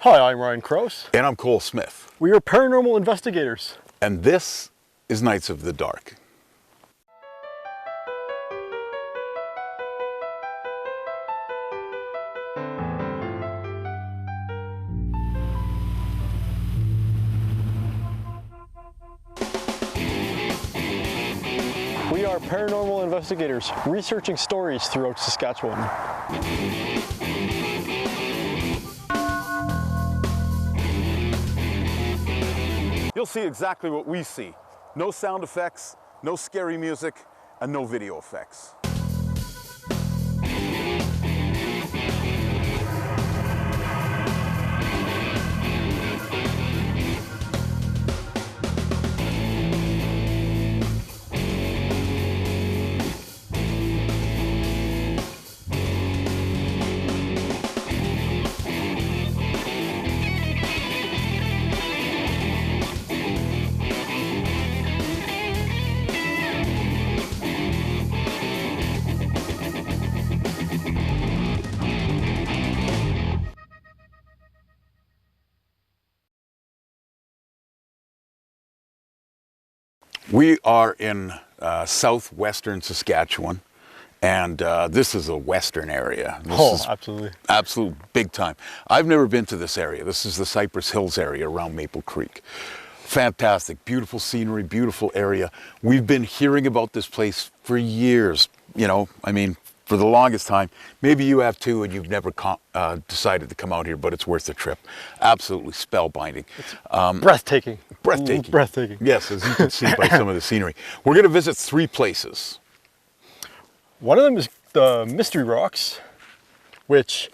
Hi, I'm Ryan Krause. And I'm Cole Smith. We are paranormal investigators. And this is Nights of the Dark. We are paranormal investigators researching stories throughout Saskatchewan. You'll see exactly what we see. No sound effects, no scary music, and no video effects. We are in southwestern Saskatchewan, and this is a western area. Absolutely. Absolute big time. I've never been to this area. This is the Cypress Hills area around Maple Creek. Fantastic, beautiful scenery, beautiful area. We've been hearing about this place for years, for the longest time. Maybe you have too, and you've never decided to come out here, but it's worth the trip. Absolutely spellbinding. Breathtaking. Breathtaking. Breathtaking. Yes, as you can see by some of the scenery. We're going to visit 3 places. One of them is the Mystery Rocks, which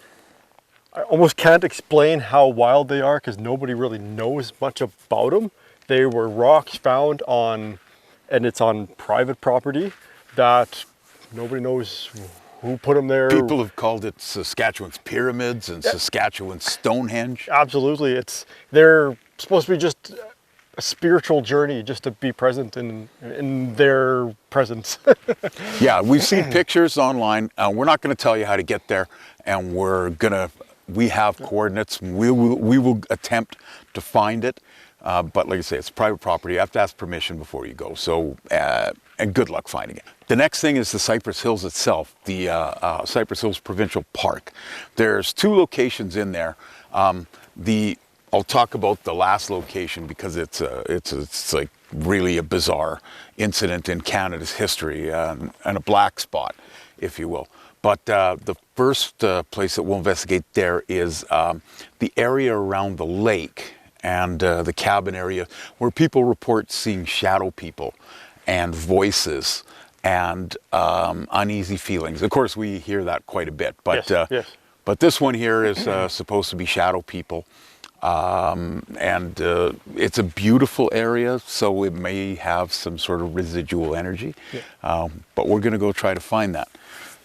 I almost can't explain how wild they are because nobody really knows much about them. They were rocks found on, and it's on private property that nobody knows who put them there. People have called it Saskatchewan's Pyramids and Saskatchewan Stone Henge. Absolutely. They're supposed to be just a spiritual journey, just to be present in their presence. Yeah, we've seen pictures online. We're not going to tell you how to get there, and we have coordinates. We will attempt to find it. But like I say, it's private property. You have to ask permission before you go. So, and good luck finding it. The next thing is the Cypress Hills itself, the Cypress Hills Provincial Park. There's 2 locations in there. I'll talk about the last location because it's like really a bizarre incident in Canada's history and a black spot, if you will. But the first place that we'll investigate there is the area around the lake and the cabin area where people report seeing shadow people and voices and uneasy feelings. Of course, we hear that quite a bit, but yes. But this one here is supposed to be shadow people, and it's a beautiful area, so it may have some sort of residual energy. Yeah. But we're going to go try to find that.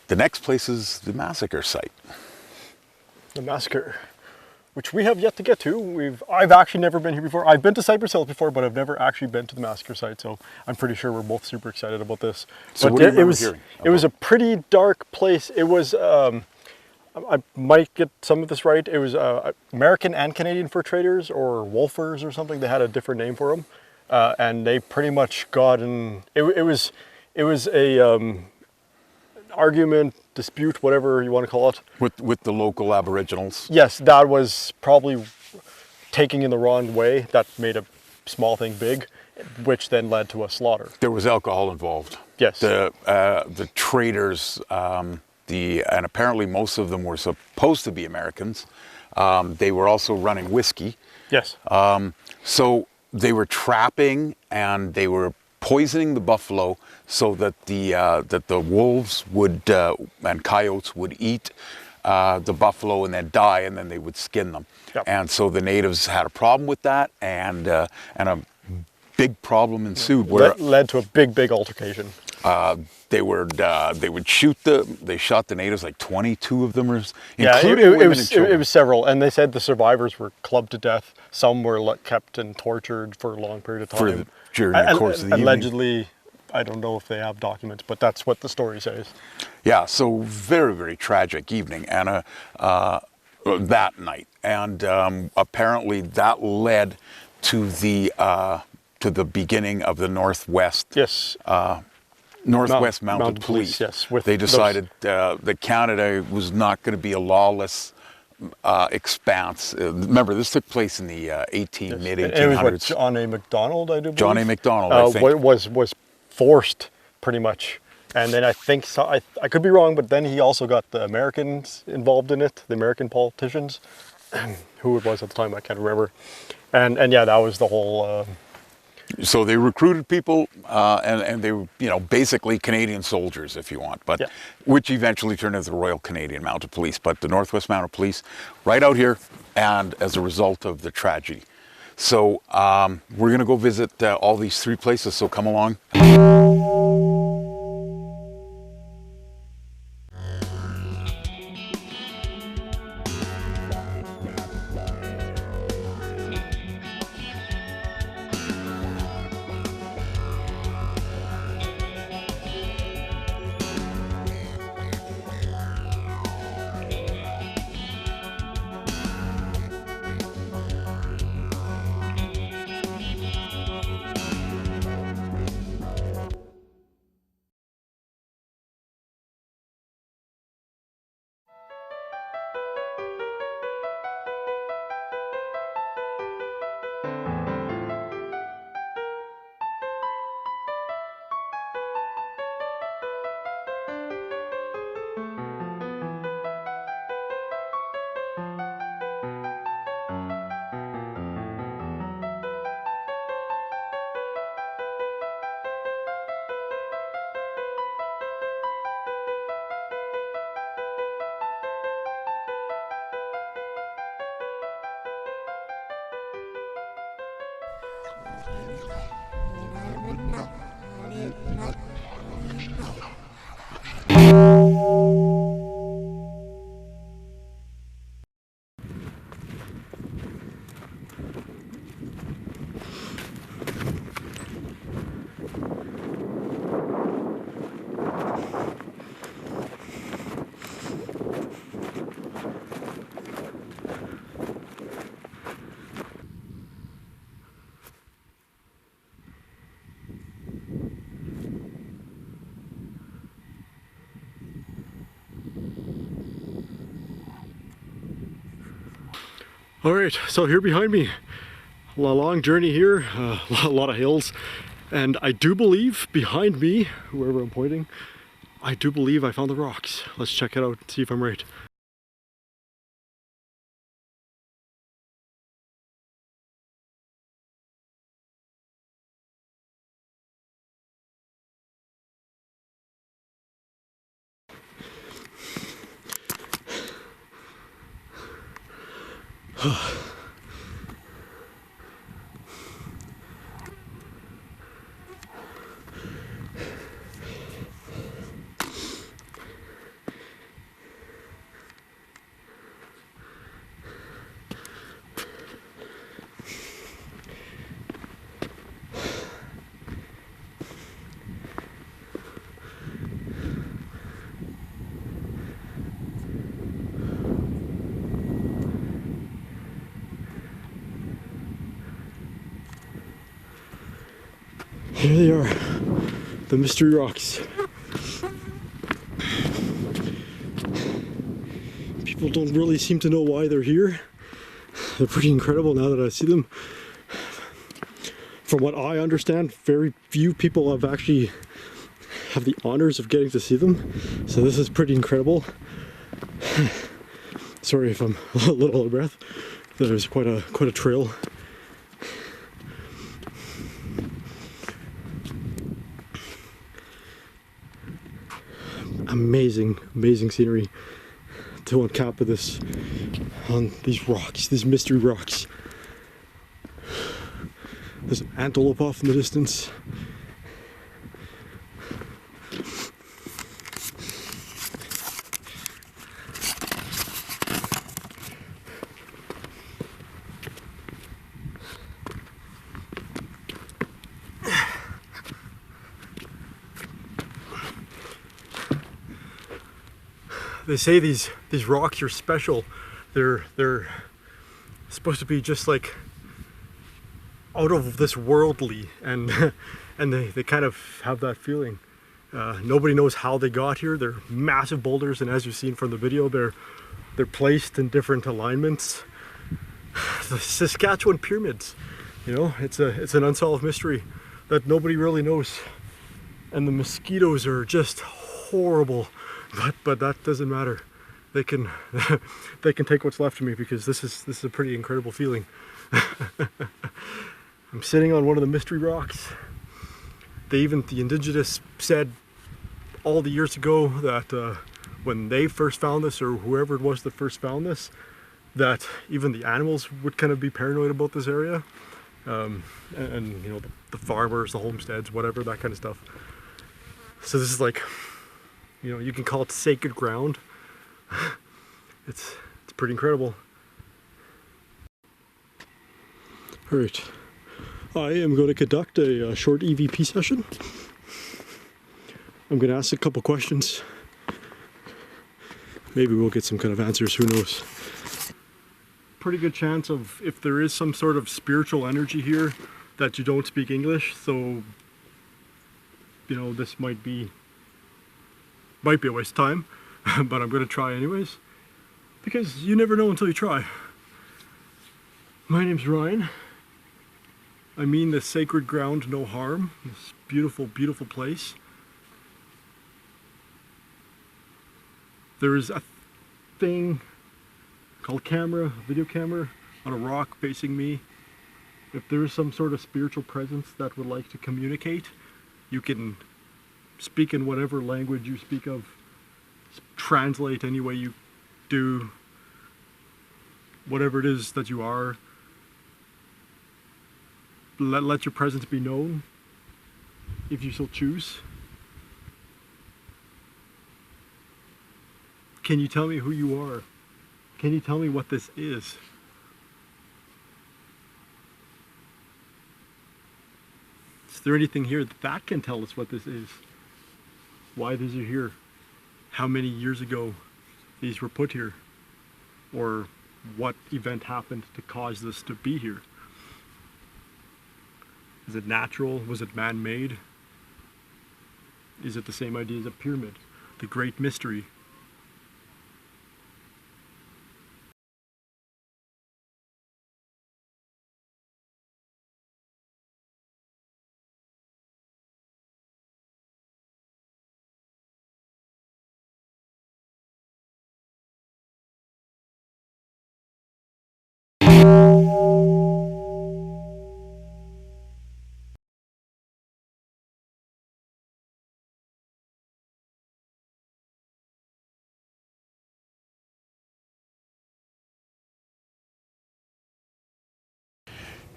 The next place is the massacre site. The massacre, which we have yet to get to. I've actually never been here before. I've been to Cypress Hills before, but I've never actually been to the massacre site, so I'm pretty sure we're both super excited about this. So but what do you remember hearing? It was a pretty dark place. It was, I might get some of this right, it was American and Canadian fur traders, or wolfers or something. They had a different name for them. And they pretty much got in, it was a argument, dispute, whatever you want to call it. With the local Aboriginals? Yes, that was probably taking in the wrong way. That made a small thing big, which then led to a slaughter. There was alcohol involved. Yes. The traders, and apparently most of them were supposed to be Americans. They were also running whiskey. Yes. So they were trapping and they were poisoning the buffalo so that the wolves would and coyotes would eat the buffalo and then die, and then they would skin them. Yep. And so the natives had a problem with that, and a big problem ensued. Where that led to a big altercation. They shot the natives, like 22 of them, including women and children. It was several, and they said the survivors were clubbed to death. Some were kept and tortured for a long period of time. During the course of the allegedly, evening. I don't know if they have documents, but that's what the story says. Yeah, so very, very tragic evening, and that night. and apparently that led to the beginning of the Northwest. Yes. Northwest Mounted Police. Yes. With they decided that Canada was not going to be a lawless expanse. Remember, this took place in the mid-1800s. It was what, John A. Macdonald, I do believe? John A. Macdonald, I think. Was forced, pretty much. And then I think, so, I could be wrong, but then he also got the Americans involved in it, the American politicians. Who it was at the time, I can't remember. And yeah, that was the whole... So they recruited people, and they were, you know, basically Canadian soldiers, if you want, but yeah. Which eventually turned into the Royal Canadian Mounted Police. But the Northwest Mounted Police, right out here, and as a result of the tragedy. So we're going to go visit all these 3 places, so come along. All right, so here behind me, a long journey here, a lot of hills, and I do believe behind me, wherever I'm pointing, I do believe I found the rocks. Let's check it out and see if I'm right. Here they are, the mystery rocks. People don't really seem to know why they're here. They're pretty incredible now that I see them. From what I understand, very few people have actually have the honors of getting to see them. So this is pretty incredible. Sorry if I'm a little out of breath. There's quite a trail. Amazing scenery to uncap with this on these rocks, these mystery rocks. There's an antelope off in the distance. They say these rocks are special. They're supposed to be just like out of this worldly, and and they kind of have that feeling. Nobody knows how they got here. They're massive boulders, and as you've seen from the video, they're placed in different alignments. The Saskatchewan Pyramids, you know, it's an unsolved mystery that nobody really knows. And the mosquitoes are just horrible, but that doesn't matter. They can they can take what's left of me, because this is a pretty incredible feeling. I'm sitting on one of the mystery rocks. The indigenous said all the years ago that when they first found this, or whoever it was that first found this, that even the animals would kind of be paranoid about this area. And you know, the farmers, the homesteads, whatever, that kind of stuff. So this is like, you know, you can call it sacred ground. It's pretty incredible. All right, I am going to conduct a short EVP session. I'm going to ask a couple questions. Maybe we'll get some kind of answers, who knows. Pretty good chance of, if there is some sort of spiritual energy here, that you don't speak English. So, you know, this might be a waste of time, but I'm going to try anyways, because you never know until you try. My name's Ryan. I mean the sacred ground, no harm. This beautiful, beautiful place. There is a thing called camera, a video camera, on a rock facing me. If there is some sort of spiritual presence that would like to communicate, you can speak in whatever language you speak of, translate any way you do, whatever it is that you are. Let your presence be known, if you so choose. Can you tell me who you are? Can you tell me what this is? Is there anything here that can tell us what this is? Why these are here? How many years ago these were put here? Or what event happened to cause this to be here? Is it natural? Was it man-made? Is it the same idea as a pyramid? The great mystery.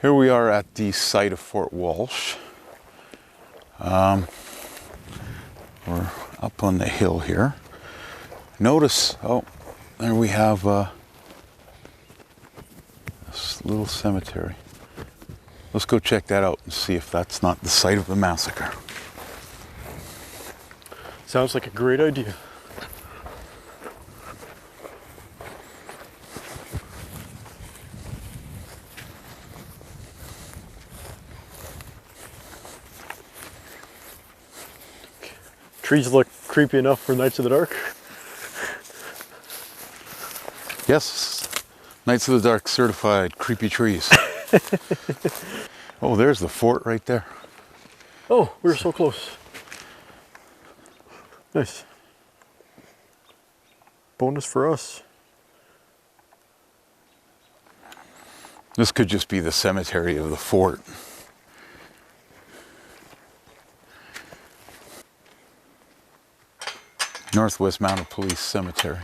Here we are at the site of Fort Walsh. We're up on the hill here. Notice, oh, there we have this little cemetery. Let's go check that out and see if that's not the site of the massacre. Sounds like a great idea. Trees look creepy enough for Nights of the Dark. Yes, Nights of the Dark certified creepy trees. Oh, there's the fort right there. Oh, we were so close. Nice. Bonus for us. This could just be the cemetery of the fort. Northwest Mounted Police Cemetery.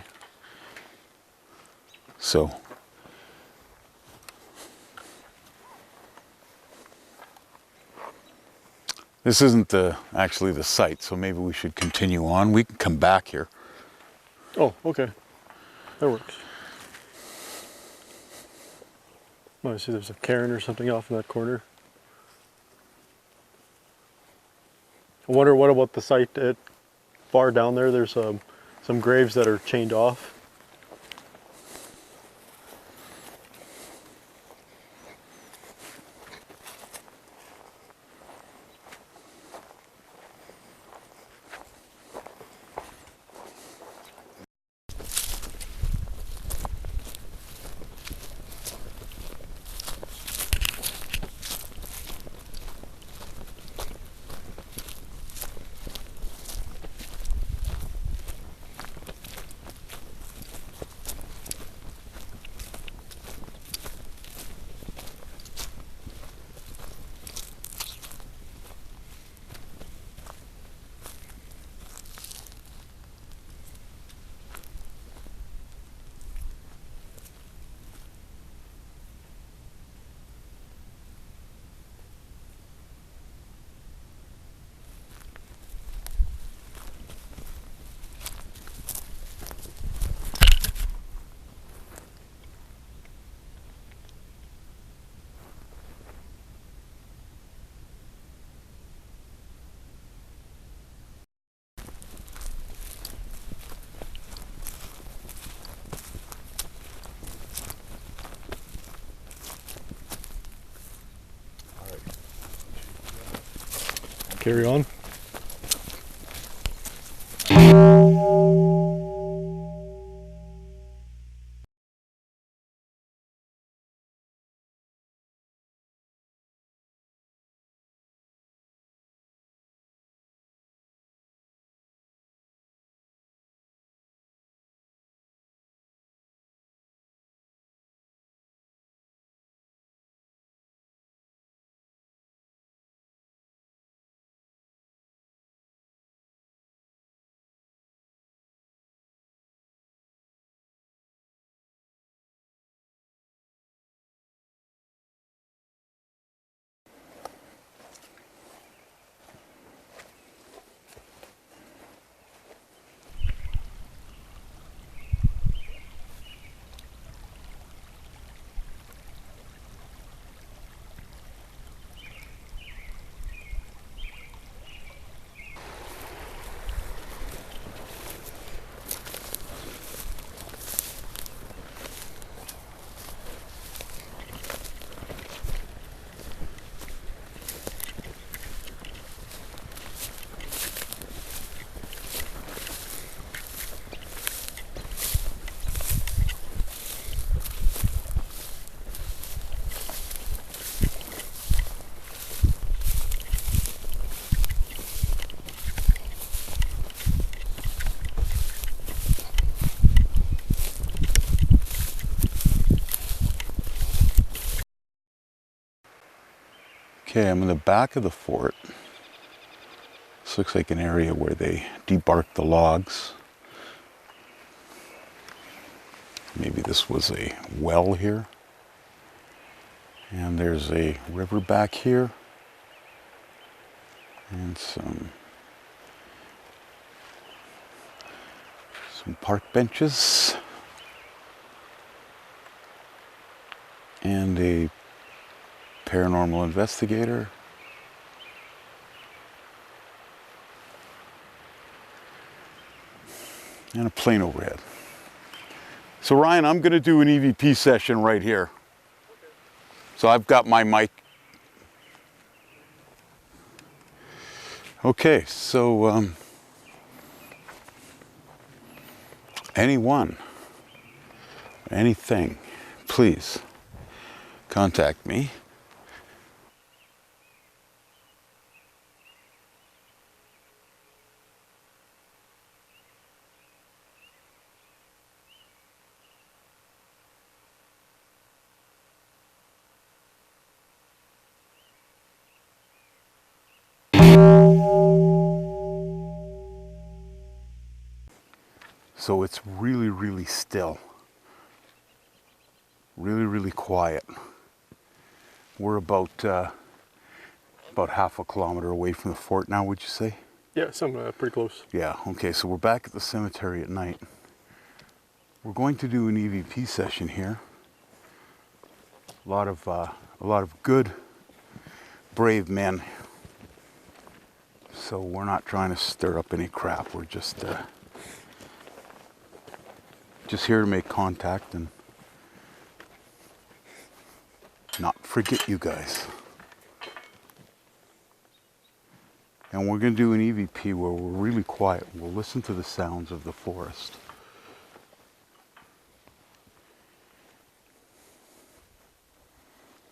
So, this isn't actually the site, so maybe we should continue on. We can come back here. Oh, okay. That works. Oh, I see there's a cairn or something off in that corner. I wonder what about the site far down there. There's some graves that are chained off. carry on. Okay, I'm in the back of the fort. This looks like an area where they debarked the logs. Maybe this was a well here. And there's a river back here. And some park benches. And a paranormal investigator. And a plane overhead. So Ryan, I'm going to do an EVP session right here. Okay. So I've got my mic. Okay, so anyone, anything, please contact me. So it's really, really still. Really, really quiet. We're about half a kilometer away from the fort now, would you say? Yeah, pretty close. Yeah, okay, so we're back at the cemetery at night. We're going to do an EVP session here. A lot of good, brave men. So we're not trying to stir up any crap. We're just here to make contact and not forget you guys. And we're going to do an EVP where we're really quiet. We'll listen to the sounds of the forest.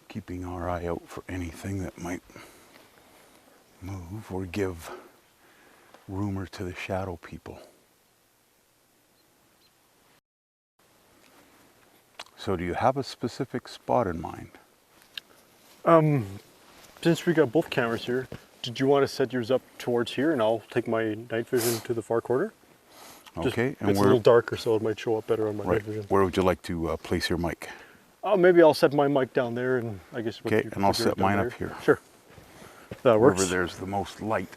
Keeping our eye out for anything that might move or give rumor to the shadow people. So do you have a specific spot in mind? Since we got both cameras here, did you want to set yours up towards here and I'll take my night vision to the far corner? Okay. And it's a little darker, so it might show up better on my night vision. Where would you like to place your mic? Maybe I'll set my mic down there and I guess... Okay, and I'll set mine up here. Sure. That works. Wherever there's the most light.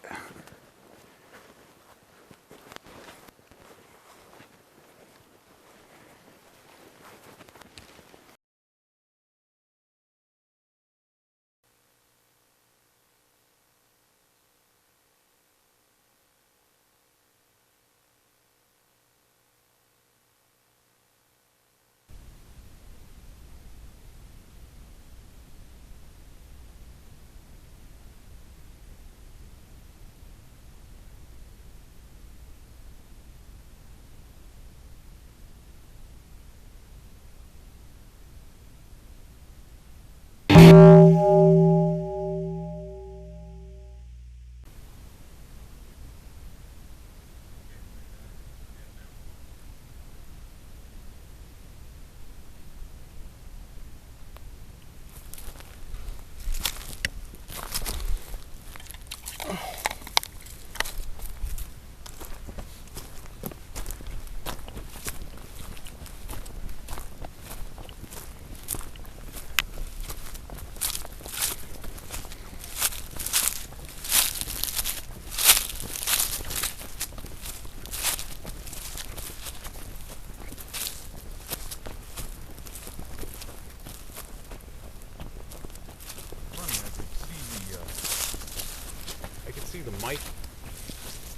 see the mic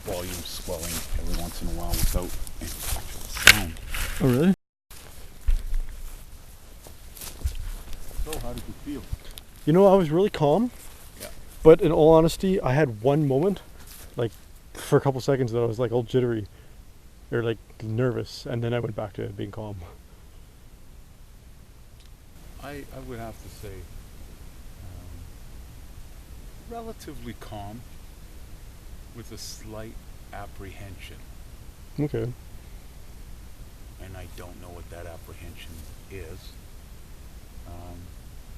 volume swelling every once in a while without any actual sound. Oh, really? So, how did you feel? You know, I was really calm. Yeah. But in all honesty, I had one moment, like for a couple seconds, that I was like all jittery or like nervous, and then I went back to being calm. I would have to say relatively calm with a slight apprehension. Okay. And I don't know what that apprehension is.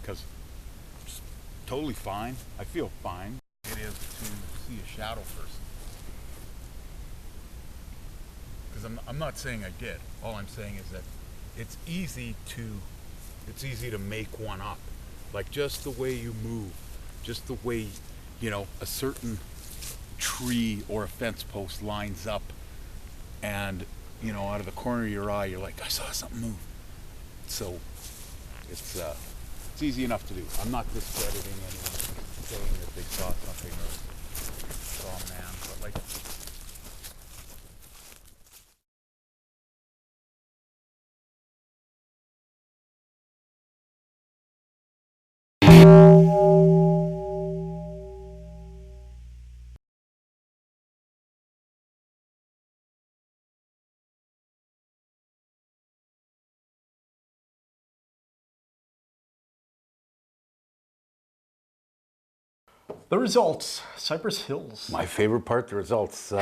Because it's totally fine. I feel fine. It is to see a shadow first. Because I'm not saying I did. All I'm saying is that it's easy to make one up. Like just the way you move, just the way, a certain tree or a fence post lines up, and out of the corner of your eye you're like, I saw something move. So it's easy enough to do. I'm not discrediting anyone saying that they saw something or saw a man, but like, The results, Cypress Hills. My favorite part, the results.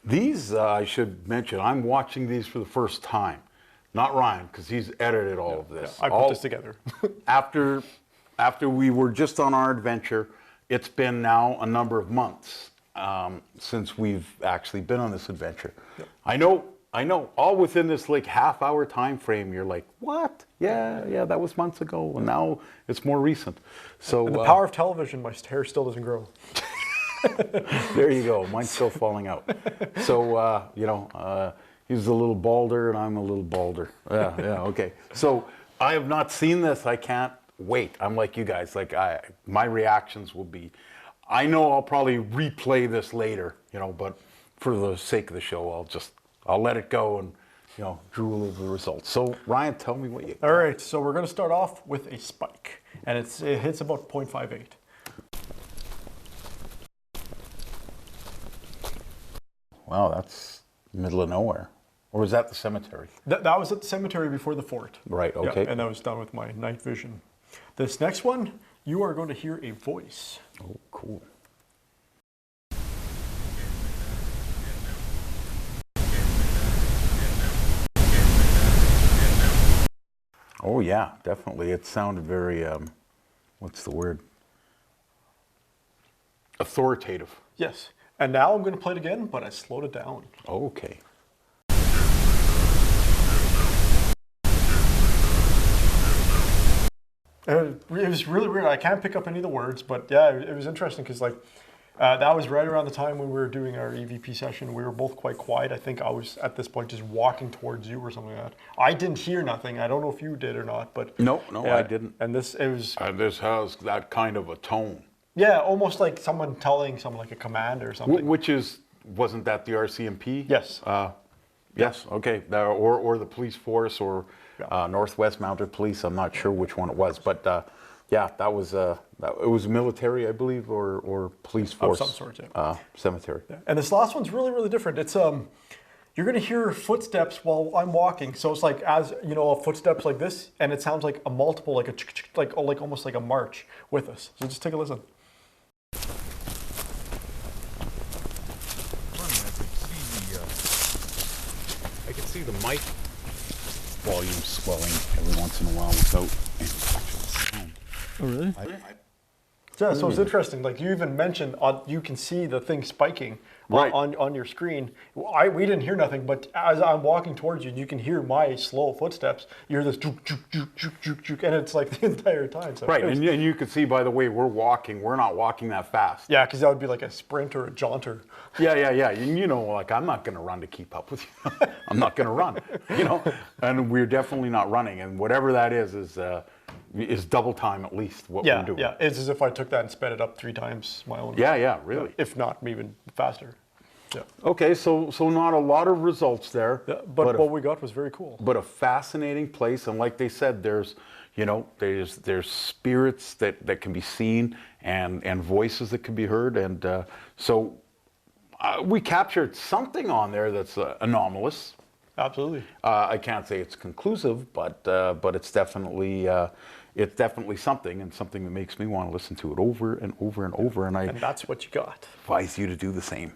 These, I should mention, I'm watching these for the first time. Not Ryan, because he's edited all of this. I put this together. after we were just on our adventure, it's been now a number of months since we've actually been on this adventure. Yep. I know, all within this like half-hour time frame, you're like, what? Yeah, that was months ago, and now it's more recent. So And the power of television, my hair still doesn't grow. there you go, mine's still falling out. So, he's a little balder and I'm a little balder. Yeah, okay. So I have not seen this, I can't wait. I'm like you guys, like my reactions will be, I know I'll probably replay this later, but for the sake of the show, I'll let it go and, drool over the results. So Ryan, tell me what you got. All right, so we're going to start off with a spike, and it hits about 0.58. Wow, that's middle of nowhere. Or was that the cemetery? That was at the cemetery before the fort. Right, okay. Yeah, and that was done with my night vision. This next one, you are going to hear a voice. Oh, cool. Oh yeah, definitely. It sounded very, what's the word? Authoritative. Yes, and now I'm going to play it again, but I slowed it down. Okay. It was really weird. I can't pick up any of the words, but yeah, it was interesting because that was right around the time when we were doing our EVP session. We were both quite quiet. I think I was at this point just walking towards you or something like that. I didn't hear nothing. I don't know if you did or not, but No, yeah, I didn't. And this This has that kind of a tone. Yeah, almost like someone telling someone like a command or something. Wasn't that the RCMP? Yes. Yes, okay. Or the police force or Northwest Mounted Police. I'm not sure which one it was, but yeah, it was military, I believe, or police force. Of some sort, yeah. Cemetery. Yeah. And this last one's really, really different. It's you're gonna hear footsteps while I'm walking. So it's like footsteps like this, and it sounds like a multiple, like almost like a march with us. So just take a listen. I can see the mic volume swelling every once in a while without any actual sound. Oh, really? Yeah, so it's interesting. Like you even mentioned, you can see the thing spiking Right. on your screen. We didn't hear nothing, but as I'm walking towards you, you can hear my slow footsteps. You hear this juke, juke, juke, juke, juke, juke, and it's like the entire time. So Right, and you can see by the way we're walking, we're not walking that fast. yeah, because that would be like a sprint or a jaunter. Yeah. Like I'm not going to run to keep up with you. I'm not going to run, and we're definitely not running. And whatever that is, is double time at least what we're doing. Yeah, it's as if I took that and sped it up 3 times my own. Yeah, really. If not even faster. Yeah. Okay, so not a lot of results there. Yeah, but what we got was very cool. But a fascinating place, and like they said, there's spirits that can be seen and voices that can be heard, and so we captured something on there that's anomalous. Absolutely. I can't say it's conclusive, but it's definitely something, and something that makes me want to listen to it over and over and over. And I And that's what you got. advise you to do the same.